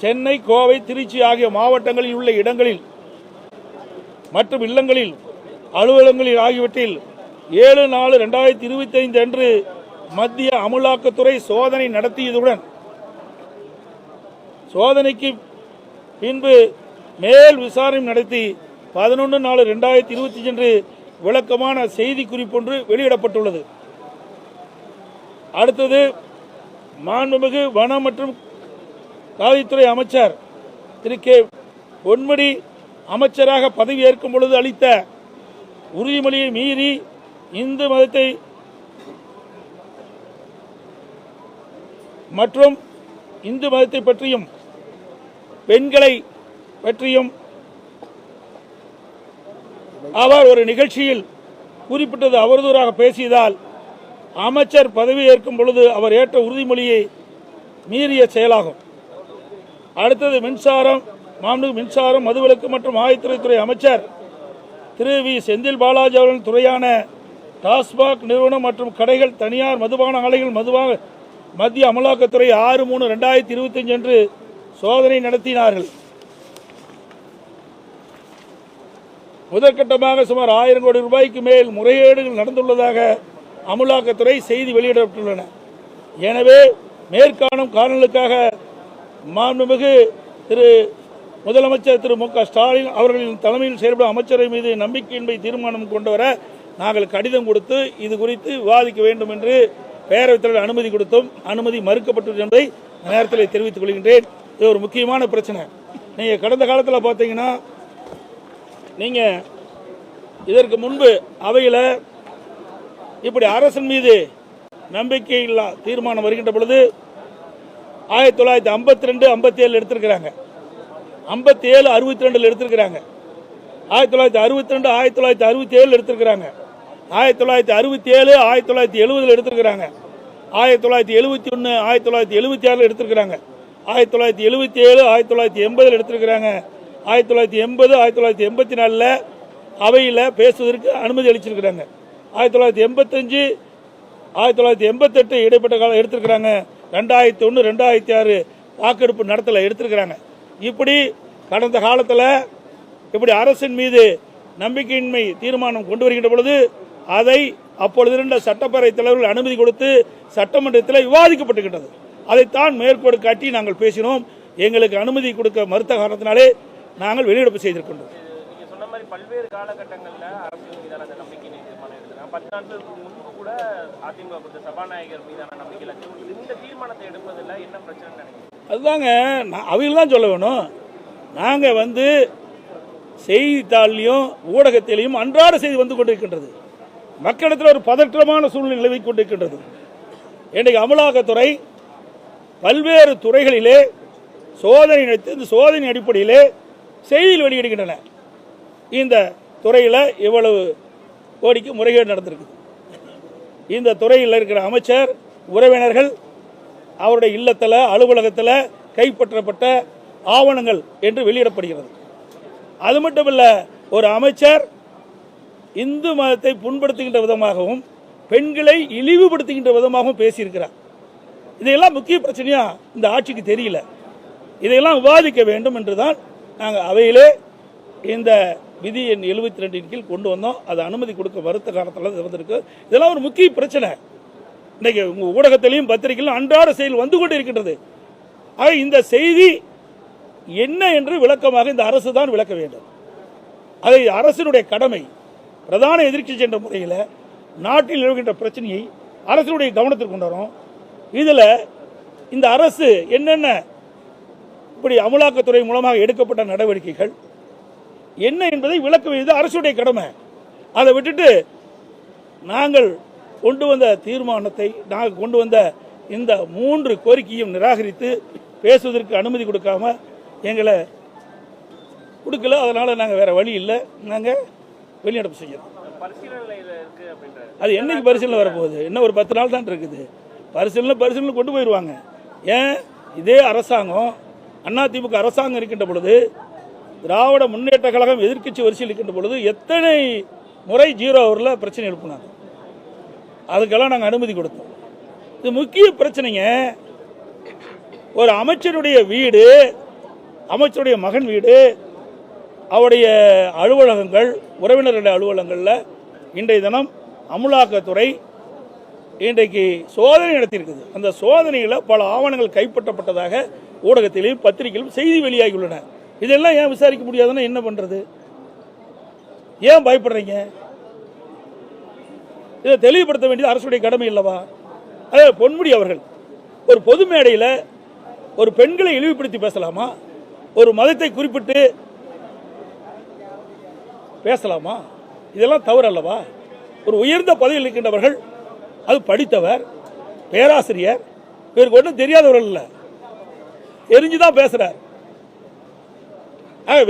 சென்னை, கோவை, திருச்சி ஆகிய மாவட்டங்களில் உள்ள இடங்களில் மற்றும் இல்லங்களில், அலுவலகங்களில் ஆகியவற்றில் 7/4/2025 அன்று மத்திய அமலாக்கத்துறை சோதனை நடத்தியதுடன் சோதனைக்கு பின்பு மேல் விசாரணை நடத்தி 11/4/2025 அன்று விளக்கமான செய்தி குறிப்பொன்று வெளியிடப்பட்டுள்ளது. அடுத்தது, மாண்புமிகு வன மற்றும் காவல்துறை அமைச்சர் திரு கே பொன்முடி அமைச்சராக பதவியேற்கும் பொழுது அளித்த உறுதிமொழியை மீறி இந்து மதத்தை மற்றும் இந்து மதத்தை பற்றியும் பெண்களை பற்றியும் அவர் ஒரு நிகழ்ச்சியில் குறிப்பிட்டது அவதூறாக பேசியதால் அமைச்சர் பதவியேற்கும் பொழுது அவர் ஏற்ற உறுதிமொழியை மீறிய செயலாகும். அடுத்தது, மின்சாரம், மதுவிலக்கு மற்றும் ஆயத்துறை அமைச்சர் திரு வி செந்தில் பாலாஜி அவர்களின் துறையான டாஸ்மாக் நிறுவனம் மற்றும் கடைகள், தனியார் மதுபான ஆலைகள் மத்திய அமலாக்கத்துறை 6/3/2025 அன்று சோதனை நடத்தினார்கள். முதற்கட்டமாக சுமார் 1000 கோடி ரூபாய்க்கு மேல் முறைகேடுகள் நடந்துள்ளதாக அமலாக்கத்துறை செய்தி வெளியிடப்பட்டுள்ளன. எனவே மேற்காணும் காரணங்களுக்காக மாண்புமிகு திரு முதலமைச்சர் திரு மு க ஸ்டாலின் அவர்களின் தலைமையில் செயல்படும் அமைச்சரை மீது நம்பிக்கையின்மை தீர்மானம் கொண்டு வர நாங்கள் கடிதம் கொடுத்து இது குறித்து விவாதிக்க வேண்டும் என்று பேரவைத் தலைவர் அனுமதி கொடுத்தும் அனுமதி மறுக்கப்பட்டது என்பதை நேரத்தில் தெரிவித்துக் கொள்கின்றேன். இது ஒரு முக்கியமான பிரச்சனை. நீங்கள் கடந்த காலத்தில் பார்த்தீங்கன்னா, நீங்கள் இதற்கு முன்பு அவையில் இப்படி அரசின் மீது நம்பிக்கையில்லா தீர்மானம் வருகின்ற பொழுது 1952, 57 எடுத்திருக்கிறாங்க, 57, 62 எடுத்திருக்கிறாங்க, 1962, 1967 எடுத்திருக்கிறாங்க, 1967, 1970 எடுத்திருக்கிறாங்க, 1971, 1976 எடுத்திருக்கிறாங்க, 1977, 1980 எடுத்திருக்கிறாங்க, 1980, 1984 அவையில் பேசுவதற்கு அனுமதி அளிச்சிருக்கிறாங்க, 1985, 1988 இடைப்பட்ட காலம் எடுத்திருக்கிறாங்க, 2001, 2006 வாக்கெடுப்பு நடத்தல எடுத்திருக்கிறாங்க. இப்படி கடந்த காலத்தில் இப்படி அரசின் மீது நம்பிக்கையின்மை தீர்மானம் கொண்டு வருகின்ற பொழுது அதை அப்பொழுது இருந்த சட்டப்பேரவைத் தலைவர்கள் அனுமதி கொடுத்து சட்டமன்றத்தில் விவாதிக்கப்பட்டுகின்றது. அதைத்தான் மேற்கோடு காட்டி நாங்கள் பேசினோம். எங்களுக்கு அனுமதி கொடுக்க மறுத்த காரணத்தினாலே நாங்கள் வெளியிடப்பு செய்திருக்கின்றோம். பல்வேறு காலகட்டங்களில் அரசியல் மீதான நம்பிக்கை தீர்மானம் எடுத்துருக்காங்க. 10 நாட்களுக்கு முன்பு கூட அதிமுக சபாநாயகர் மீதான நம்பிக்கை இந்த தீர்மானத்தை எடுப்பதில் என்ன பிரச்சனை நினைக்கிறீங்க? அதுதாங்க அவங்க தான் சொல்ல வேணும். நாங்கள் செய்தித்தாள்லையும் ஊடகத்திலையும் அன்றாட செய்தி வந்து கொண்டிருக்கின்றது. மக்களிடத்தில் ஒரு பதற்றமான சூழ்நிலை நிலவி கொண்டிருக்கின்றது. இன்றைக்கு அமலாக்கத்துறை பல்வேறு துறைகளிலே சோதனை நடத்தி இந்த சோதனை அடிப்படையிலே செய்தியில் வெளியிடுகின்றன. இந்த துறையில் இவ்வளவு கோடிக்கு முறைகேடு நடந்திருக்கு. இந்த துறையில் இருக்கிற அமைச்சர் உறவினர்கள் அவருடைய இல்லத்தில், அலுவலகத்தில் கைப்பற்றப்பட்ட ஆவணங்கள் என்று வெளியிடப்படுகிறது. அது மட்டுமல்ல, ஒரு அமைச்சர் இந்து மதத்தை புண்படுத்துகின்ற விதமாகவும் பெண்களை இழிவுபடுத்துகின்ற விதமாகவும் பேசியிருக்கிறார். இதையெல்லாம் முக்கிய பிரச்சனையா இந்த ஆட்சிக்கு தெரியல. இதையெல்லாம் விவாதிக்க வேண்டும் என்றுதான் நாங்கள் அவையிலே இந்த விதி எண் 72 கீழ் கொண்டு வந்தோம். அது அனுமதி கொடுக்க மறுத்த காலத்தில் இருந்திருக்கு. இதெல்லாம் ஒரு முக்கிய பிரச்சனை. இன்னைக்கு உங்கள் ஊடகத்திலையும் பத்திரிகையிலும் அன்றாட செய்தி வந்து கொண்டு இருக்கின்றது. ஆக இந்த செய்தி என்ன என்று விளக்கமாக இந்த அரசு தான் விளக்க வேண்டும். அதை அரசினுடைய கடமை. பிரதான எதிர்க்கட்சி என்ற முறையில் நாட்டில் நிலவுகின்ற பிரச்சனையை அரசினுடைய கவனத்திற்கு கொண்டு வரும். இதில் இந்த அரசு என்னென்ன இப்படி அமலாக்கத்துறை மூலமாக எடுக்கப்பட்ட நடவடிக்கைகள் என்ன என்பதை விளக்க வேண்டியது அரசுடைய கடமை. அதை விட்டுட்டு நாங்கள் கொண்டு வந்த தீர்மானத்தை, நாங்கள் கொண்டு வந்த இந்த 3 கோரிக்கையும் நிராகரித்து பேசுவதற்கு அனுமதி கொடுக்காம எங்களை கொடுக்கல. அதனால் நாங்கள் வேறு வழி இல்லை, நாங்கள் வெளிநடப்பு செய்யணும். அது என்னைக்கு பரிசீலனை வரப்போகுது? இன்னும் ஒரு 10 நாள் தான் இருக்குது. பரிசீலனை கொண்டு போயிடுவாங்க. ஏன் இதே அரசாங்கம், அதிமுக அரசாங்கம் இருக்கின்ற பொழுது, திராவிட முன்னேற்ற கழகம் எதிர்க்கட்சி வரிசையில் இருக்கின்ற பொழுது எத்தனை முறை 0 ஹவரில் பிரச்சனை எழுப்பினாங்க. அதுக்கெல்லாம் நாங்கள் அனுமதி கொடுத்தோம். இது முக்கிய பிரச்சனைங்க. ஒரு அமைச்சருடைய வீடு, அமைச்சருடைய மகன் வீடு, அவருடைய அலுவலகங்கள், உறவினர்களுடைய அலுவலகங்களில் இன்றைய தினம் அமலாக்கத்துறை இன்றைக்கு சோதனை நடத்தியிருக்குது. அந்த சோதனையில் பல ஆவணங்கள் கைப்பற்றப்பட்டதாக ஊடகத்திலும் பத்திரிகையிலும் செய்தி வெளியாகியுள்ளன. இதெல்லாம் ஏன் விசாரிக்க முடியாதுன்னா என்ன பண்றது? ஏன் பயப்படுறீங்க? இதை தெளிவுபடுத்த வேண்டியது அரசுடைய கடமை இல்லவா? அதே பொன்முடி அவர்கள் ஒரு பொது மேடையில் ஒரு பெண்களை இழிவுபடுத்தி பேசலாமா? ஒரு மதத்தை குறிப்பிட்டு பேசலாமா? இதெல்லாம் தவறு அல்லவா? ஒரு உயர்ந்த பதவியில் இருக்கின்றவர்கள், அது படித்தவர், பேராசிரியர், இவருக்கு ஒன்றும் தெரியாதவர்கள் இல்லை, தெரிஞ்சுதான் பேசுறார்.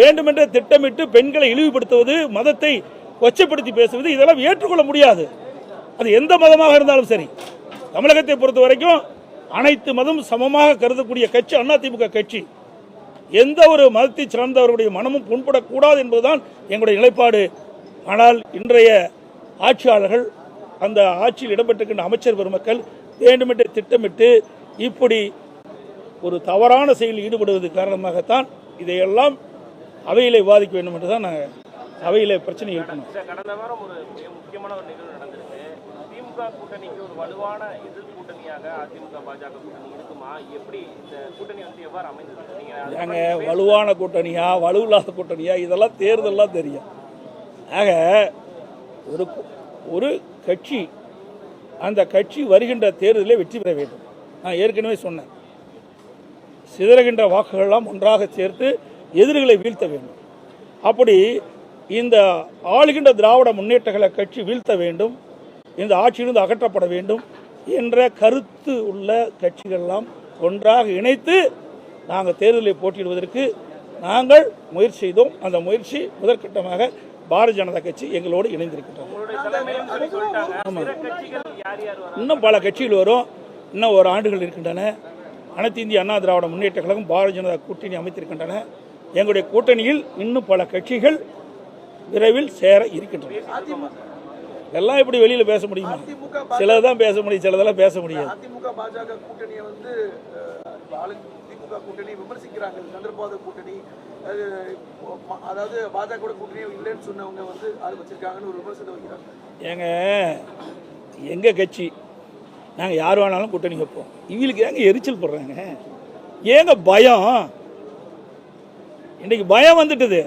வேண்டுமென்றே திட்டமிட்டு பெண்களை இழிவுபடுத்துவது, மதத்தை கொச்சைப்படுத்தி பேசுவது, இதெல்லாம் ஏற்றுக்கொள்ள முடியாது. அது எந்த மதமாக இருந்தாலும் சரி. தமிழகத்தை பொறுத்த வரைக்கும் அனைத்து மதமும் சமமாக கருதக்கூடிய கட்சி அதிமுக கட்சி. எந்த ஒரு மதத்தை சார்ந்தவர்களுடைய மனமும் புண்படக்கூடாது என்பதுதான் எங்களுடைய நிலைப்பாடு. ஆனால் இன்றைய ஆட்சியாளர்கள், அந்த ஆட்சியில் இடம்பெற்றிருக்கின்ற அமைச்சர் பெருமக்கள் வேண்டுமென்றே திட்டமிட்டு இப்படி ஒரு தவறான செயலில் ஈடுபடுவது காரணமாகத்தான் இதையெல்லாம் அவையிலே விவாதிக்க வேண்டும் என்றுதான் நாங்கள் அவையிலே பிரச்சனை இருக்கணும். கடந்த வாரம் ஒரு முக்கியமான ஒரு நிகழ்வு நடந்திருக்கு. திமுக கூட்டணிக்கு ஒரு வலுவான எதிர் கூட்டணியாக அதிமுக பாஜக கூட்டணி இருக்குமா? எப்படி இந்த கூட்டணி எவ்வாறு அமைந்தது? நாங்க வலுவான கூட்டணியா வலுவில்லாத கூட்டணியா இதெல்லாம் தேர்தல்லாம் தெரியும். ஆக ஒரு கட்சி, அந்த கட்சி வருகின்ற தேர்தலில் வெற்றி பெற வேண்டும். நான் ஏற்கனவே சொன்னேன், சிதறுகின்ற வாக்குகளெல்லாம் ஒன்றாக சேர்த்து எதிரிகளை வீழ்த்த வேண்டும். அப்படி இந்த ஆளுகின்ற திராவிட முன்னேற்ற கழக கட்சி வீழ்த்த வேண்டும், இந்த ஆட்சியிலிருந்து அகற்றப்பட வேண்டும் என்ற கருத்து உள்ள கட்சிகளெல்லாம் ஒன்றாக இணைத்து நாங்கள் தேர்தலில் போட்டியிடுவதற்கு நாங்கள் முயற்சி செய்தோம். அந்த முயற்சி முதற்கட்டமாக பாரதிய ஜனதா கட்சி எங்களோடு இணைந்திருக்கின்றோம். இன்னும் பல கட்சிகள் வரும், இன்னும் ஒரு ஆண்டுகள் இருக்கின்றன. அனைத்து இந்திய அண்ணா திராவிட முன்னேற்ற கழகம் பாரதிய ஜனதா கூட்டணி அமைத்திருக்கின்றன. எங்களுடைய கூட்டணியில் இன்னும் பல கட்சிகள் விரைவில் சேர இருக்கின்றன. எல்லாம் இப்படி வெளியில பேச முடியுமா? சிலதான் பேச முடியும், சிலதெல்லாம் பேச முடியாது. அதிமுக பாஜக கூட்டணியை வந்து திமுக கூட்டணி விமர்சிக்கிறாங்க. சந்திரபாபு கூட்டணி, அதாவது பாஜக கூட்டணி இல்லைன்னு சொன்னவங்க வந்து ஆரம்பிச்சிருக்காங்கன்னு ஒரு விமர்சனம் வைக்கிறாங்க. ஏங்க, எங்க கட்சி நாங்க யார் வேணாலும் கூட்டணி வைப்போம். இவங்களுக்கு ஏங்க எரிச்சல் போடுறாங்க? ஏங்க பயம்? இன்னைக்கு பயம் வந்துட்டுது.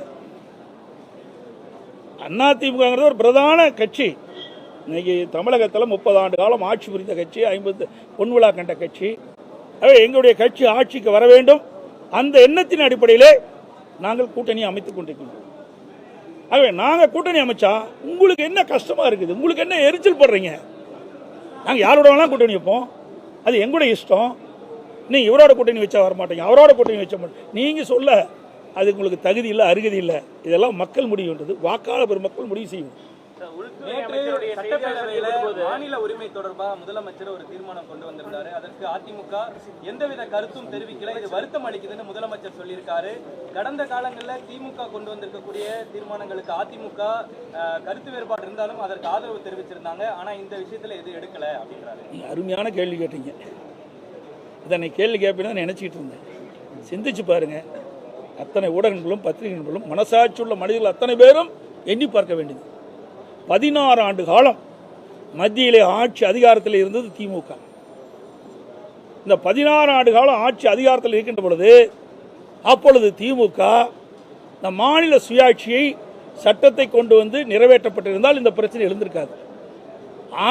அதிமுக ஒரு பிரதான கட்சி. இன்னைக்கு தமிழகத்தில் 30 ஆண்டு காலம் ஆட்சி புரிந்த கட்சி, 50 பொன்விழா கண்ட கட்சி. எங்களுடைய கட்சி ஆட்சிக்கு வர வேண்டும், அந்த எண்ணத்தின் அடிப்படையிலே நாங்கள் கூட்டணி அமைத்துக் கொண்டிருக்கிறோம். ஆகவே நாங்கள் கூட்டணி அமைச்சா உங்களுக்கு என்ன கஷ்டமா இருக்குது? உங்களுக்கு என்ன எரிச்சல் போடுறீங்க? நாங்கள் யாரோட வேணாலும் கூட்டணி வைப்போம், அது எங்களுடைய இஷ்டம். நீங்கள் இவரோட கூட்டணி வச்சா வரமாட்டீங்க, அவரோட கூட்டணி வச்ச மாட்டோம். நீங்கள் சொல்ல அது உங்களுக்கு தகுதி இல்லை, அருகதி இல்லை. இதெல்லாம் மக்கள் முடிவுன்றது, வாக்காளர் பெருமக்கள் முடிவு செய்யும். மாநில உரிமை தொடர்பாக முதலமைச்சர் ஒரு தீர்மானம் கொண்டு வந்திருந்தாரு. அதற்கு அதிமுக எந்தவித கருத்தும் தெரிவிக்கல. இது வருத்தம் அளிக்குதுன்னு முதலமைச்சர் சொல்லியிருக்காரு. கடந்த காலங்களில் திமுக கொண்டு வந்திருக்கக்கூடிய தீர்மானங்களுக்கு அதிமுக கருத்து வேறுபாடு இருந்தாலும் அதற்கு ஆதரவு தெரிவிச்சிருந்தாங்க. ஆனா இந்த விஷயத்துல எது எடுக்கல அப்படின்றாரு. அருமையான கேள்வி கேட்டீங்க. இதனை கேள்வி கேட்பேன்னு நினைச்சிட்டு இருந்தேன். சிந்திச்சு பாருங்க. அத்தனை ஊடகங்களும் பத்திரிகைகளும் மனசாட்சி உள்ள மனிதர்கள் அத்தனை பேரும் எண்ணி பார்க்க வேண்டியது. 16 ஆண்டு காலம் மத்தியிலே ஆட்சி அதிகாரத்தில் இருந்தது திமுக. இந்த 16 ஆண்டு காலம் ஆட்சி அதிகாரத்தில் இருக்கின்ற பொழுது, அப்பொழுது திமுக இந்த மாநில சுயாட்சியை சட்டத்தை கொண்டு வந்து நிறைவேற்றப்பட்டிருந்தால் இந்த பிரச்சனை எழுந்திருக்காது.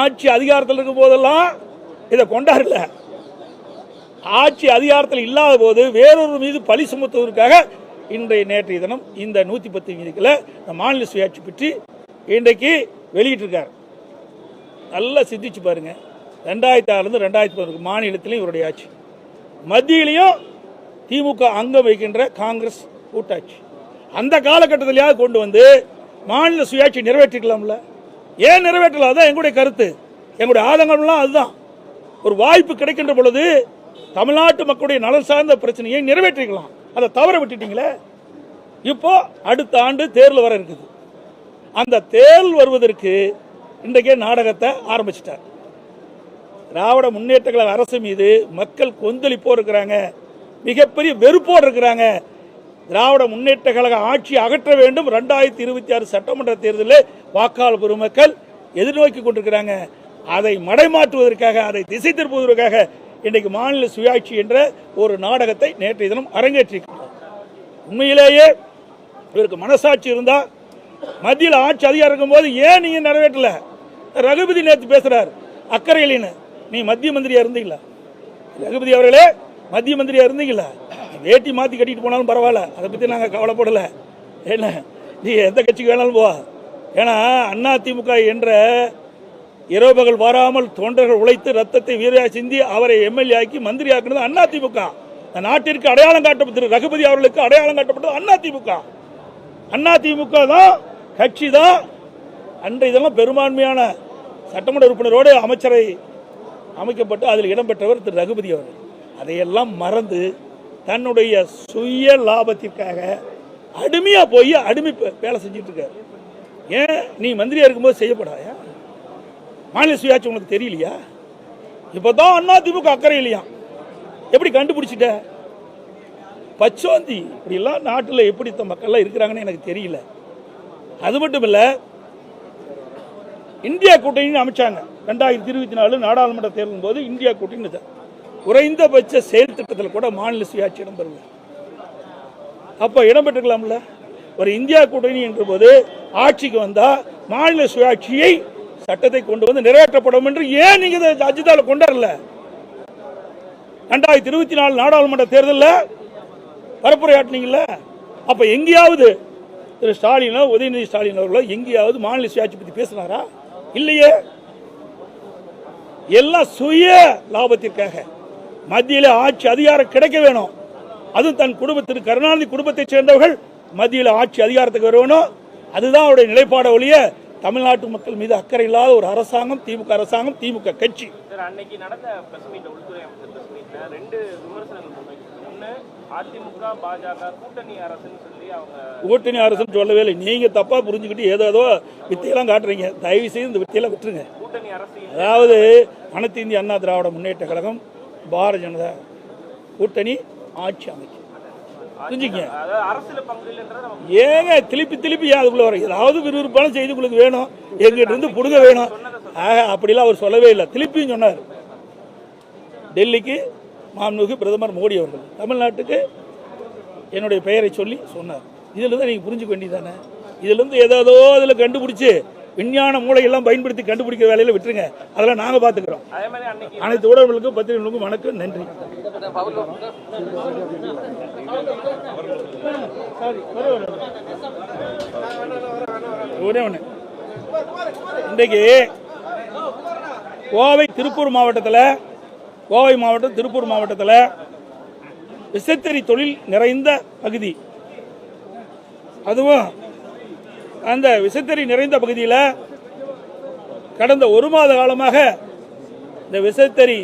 ஆட்சி அதிகாரத்தில் இருக்கும் போதெல்லாம் இதை கொண்டாடல. ஆட்சி அதிகாரத்தில் இல்லாத போது வேறொரு மீது பழி சுமத்துவதற்காக நேற்றைய தினம் இந்த 110 விதிகளை மாநில சுயாட்சி பற்றி இன்றைக்கு வெளியிட்டிருக்கார். நல்லா சிந்திச்சு பாருங்க. 2006 2011 மாநிலத்திலையும் இவருடைய ஆட்சி, மத்தியிலையும் திமுக அங்கம் வைக்கின்ற காங்கிரஸ் கூட்டாட்சி. அந்த காலகட்டத்திலேயாவது கொண்டு வந்து மாநில சுயாட்சி நிறைவேற்றிக்கலாம்ல? ஏன் நிறைவேற்றலாம்? அதான் எங்களுடைய கருத்து, எங்களுடைய ஆதங்கம்லாம் அதுதான். ஒரு வாய்ப்பு கிடைக்கின்ற பொழுது தமிழ்நாட்டு மக்களுடைய நலன் சார்ந்த பிரச்சனையை நிறைவேற்றிக்கலாம். அதை தவற விட்டுட்டீங்களே. இப்போ அடுத்த ஆண்டு தேர்தல் வர இருக்குது. அந்த தேர்தல் வருவதற்கு இன்றைக்கே நாடகத்தை ஆரம்பிச்சிட்டார். திராவிட முன்னேற்ற கழக அரசு மீது மக்கள் கொந்தளிப்போ இருக்கிறாங்க. மிகப்பெரிய வெறுப்போடு இருக்கிறாங்க. திராவிட முன்னேற்ற கழக ஆட்சி அகற்ற வேண்டும். 2026 சட்டமன்ற தேர்தலில் வாக்காளர் பெருமக்கள் எதிர்நோக்கி கொண்டிருக்கிறாங்க. அதை மடைமாற்றுவதற்காக, அதை திசை திருப்புவதற்காக இன்றைக்கு மாநில சுயாட்சி என்ற ஒரு நாடகத்தை நேற்றைய தினம் அரங்கேற்றிருக்கிறார். உண்மையிலேயே இவருக்கு மனசாட்சி இருந்தா மத்தியில் ஆட்சி அதிகாரம் இருக்கும்போது ஏன் நீங்க நிறைவேற்றல? ரகுபதி நேற்று பேசுறார் அக்கறையிலின்னு. நீ மத்திய மந்திரியா இருந்தீங்களா? ரகுபதி அவர்களே மத்திய மந்திரியா இருந்தீங்களா? வேட்டி மாற்றி கட்டிட்டு போனாலும் பரவாயில்ல, அதை பற்றி நாங்கள் கவலைப்படலை. என்ன நீ எந்த கட்சிக்கு வேணாலும் போ. ஏன்னா அதிமுக என்ற இரவு பகல் வாராமல் தொண்டர்கள் உழைத்து ரத்தத்தை வீரையாக சிந்தி அவரை எம்எல்ஏ ஆக்கி மந்திரி ஆக்கினது அதிமுக. இந்த நாட்டிற்கு அடையாளம் காட்டப்பட்டது, ரகுபதி அவர்களுக்கு அடையாளம் காட்டப்பட்டது அதிமுக. அதிமுக தான் கட்சி தான். அன்றைய இதெல்லாம் பெரும்பான்மையான சட்டமன்ற உறுப்பினரோடு அமைச்சரை அமைக்கப்பட்டு அதில் இடம்பெற்றவர் திரு ரகுபதி அவர்கள். அதையெல்லாம் மறந்து தன்னுடைய சுய லாபத்திற்காக அடிமையா போய் அடிமை வேலை செஞ்சுட்டு இருக்க. ஏன் நீ மந்திரியா இருக்கும்போது செய்யப்படாயா? மாநில சுயாட்சி உனக்கு தெரியலையா? இப்பதான் அதிமுக அக்கறை இல்லையா? எப்படி கண்டுபிடிச்சிட்ட? பச்சோந்தி இப்படிலாம் நாட்டில் எப்படி மக்கள்லாம் இருக்கிறாங்கன்னு எனக்கு தெரியல. அது மட்டும் இல்ல, இந்தியா கூட்டணி அமைச்சாங்க 2024 நாடாளுமன்ற தேர்தலின் போது. இந்தியா கூட்டணி குறைந்தபட்ச செயல் திட்டத்தில் கூட மாநில சுயாட்சி இடம்பெறல. அப்ப இடம்பெற்றிருக்கலாம்ல. ஒரு இந்தியா கூட்டணி என்ற போது ஆட்சிக்கு வந்தா மாநில சுயாட்சியை சட்டத்தை கொண்டு வந்து நிறைவேற்றப்படும் என்று ஏன் நீங்க அஜிதால கொண்டாடல? 2024 நாடாளுமன்ற தேர்தலில் பரப்புரையாட்டினீங்கல்ல. அப்ப எங்கேயாவது திரு ஸ்டாலினோ உதயநிதி ஸ்டாலின் அவர்களோ எங்கேயாவது மாநில சுயாட்சி பத்தி பேசினாரா? இல்லையே. எல்லாம் சுய லாபத்திற்காக. மத்தியில் ஆட்சி அதிகாரம் கிடைக்க வேணும். அதுவும் தன் குடும்பத்திற்கு, கருணாநிதி குடும்பத்தை சேர்ந்தவர்கள் மத்தியில் ஆட்சி அதிகாரத்துக்கு வரணும். அதுதான் அவருடைய நிலைப்பாடு ஒழிய தமிழ்நாட்டு மக்கள் மீது அக்கறை இல்லாத ஒரு அரசாங்கம் திமுக அரசாங்கம், திமுக கட்சி. அன்னைக்கு நடந்த பிரஸ் மீட்ல, உள்துறை அமைச்சர் பிரஸ் மீட்ல 2 விமர்சனங்கள் முன்வைக்கிறாங்க. ஒண்ணு, அதிமுக பாஜக கூட்டணி அரசுன்னு சொல்லி அவங்க கூட்டணி அரசுன்னு சொல்லவே இல்லை. நீங்க தப்பா புரிஞ்சுக்கிட்டு ஏதோ வித்தையெல்லாம் காட்டுறீங்க. தயவு செய்து இந்த வித்தையெல்லாம் விட்டுருங்க. கூட்டணி அரசு அதாவது அனைத்து இந்திய அண்ணா திராவிட முன்னேற்ற கழகம் பாரதிய ஜனதா கூட்டணி ஆட்சி அமைக்கும். புரிஞ்சுக்கங்க. அரசுல பங்கு இல்லைன்றது ஏங்க திருப்பி அதுக்குள்ள வர ஏதாவது விறுவிறுப்பான செய்தி உங்களுக்கு வேணும், எங்கிட்ட இருந்து புடுங்க வேணும். அப்படிலாம் அவர் சொல்லவே இல்லை. திருப்பியும் சொன்னார். டெல்லிக்கு மாண்புமிகு பிரதமர் மோடி அவர்கள் தமிழ்நாட்டுக்கு என்னுடைய பெயரை சொல்லி சொன்னார். இதுல இருந்து நீங்க புரிஞ்சுக்க வேண்டியதானே. இதுல இருந்து ஏதோ அதில் கண்டுபிடிச்சு விஞ்ஞான மூளையெல்லாம் பயன்படுத்தி கண்டுபிடிக்கிற வேலையில விட்டுருங்க. அதெல்லாம் நாங்க பாத்துக்கிறோம். அனைத்து ஊடகங்களுக்கும் பத்திரிகைகளுக்கும் வணக்கம், நன்றி. இன்றைக்கு கோவை மாவட்டம் திருப்பூர் மாவட்டத்தில் விசைத்தறி தொழில் நிறைந்த பகுதி. அதுவும் அந்த விசைத்தறி நிறைந்த பகுதியில் கடந்த 1 மாத காலமாக இந்த விசைத்தறி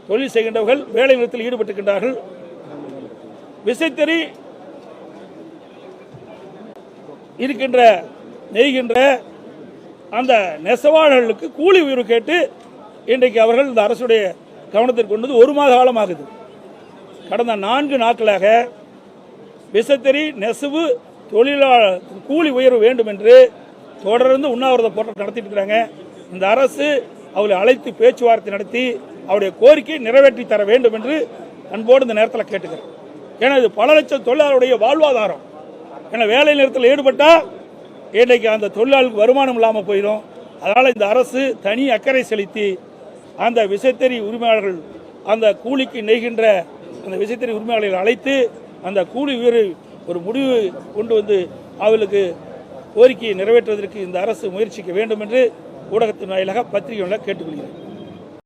தொழில் செய்கின்றவர்கள் வேலை நிறுத்தத்தில் ஈடுபட்டிருக்கின்றார்கள். விசைத்தறி நெய்கின்ற அந்த நெசவாளர்களுக்கு கூலி உயர்வு கேட்டு இன்றைக்கு அவர்கள் இந்த அரசுடைய கவனத்திற்கு கொண்டது 1 மாத காலமாகுது. கடந்த 4 நாட்களாக விசைத்தறி நெசவு தொழிலாளர் கூலி உயர்வு வேண்டும் என்று தொடர்ந்து உண்ணாவிரத போராட்டம் நடத்திட்டு இருக்கிறாங்க. இந்த அரசு அவளை அழைத்து பேச்சுவார்த்தை நடத்தி அவருடைய கோரிக்கை நிறைவேற்றி தர வேண்டும் என்று அன்போடு இந்த நேரத்தில் கேட்டுக்கிறேன். ஏன்னா இது பல லட்சம் தொழிலாளருடைய வாழ்வாதாரம். ஏன்னா வேலை நிறுத்தத்தில் ஈடுபட்டா இன்றைக்கு அந்த தொழிலாளருக்கு வருமானம் இல்லாமல் போயிடும். அதனால் இந்த அரசு தனி அக்கறை செலுத்தி அந்த விசைத்தறி உரிமையாளர்கள், அந்த கூலிக்கு நெய்கின்ற அந்த விசைத்தறி உரிமையாளர்களை அழைத்து அந்த கூலி உயர்வு ஒரு முடிவு கொண்டு வந்து அவர்களுக்கு கோரிக்கையை நிறைவேற்றுவதற்கு இந்த அரசு முயற்சிக்க வேண்டும் என்று ஊடகத்தின் வாயிலாக பத்திரிகை கேட்டுக்கொள்கிறேன்.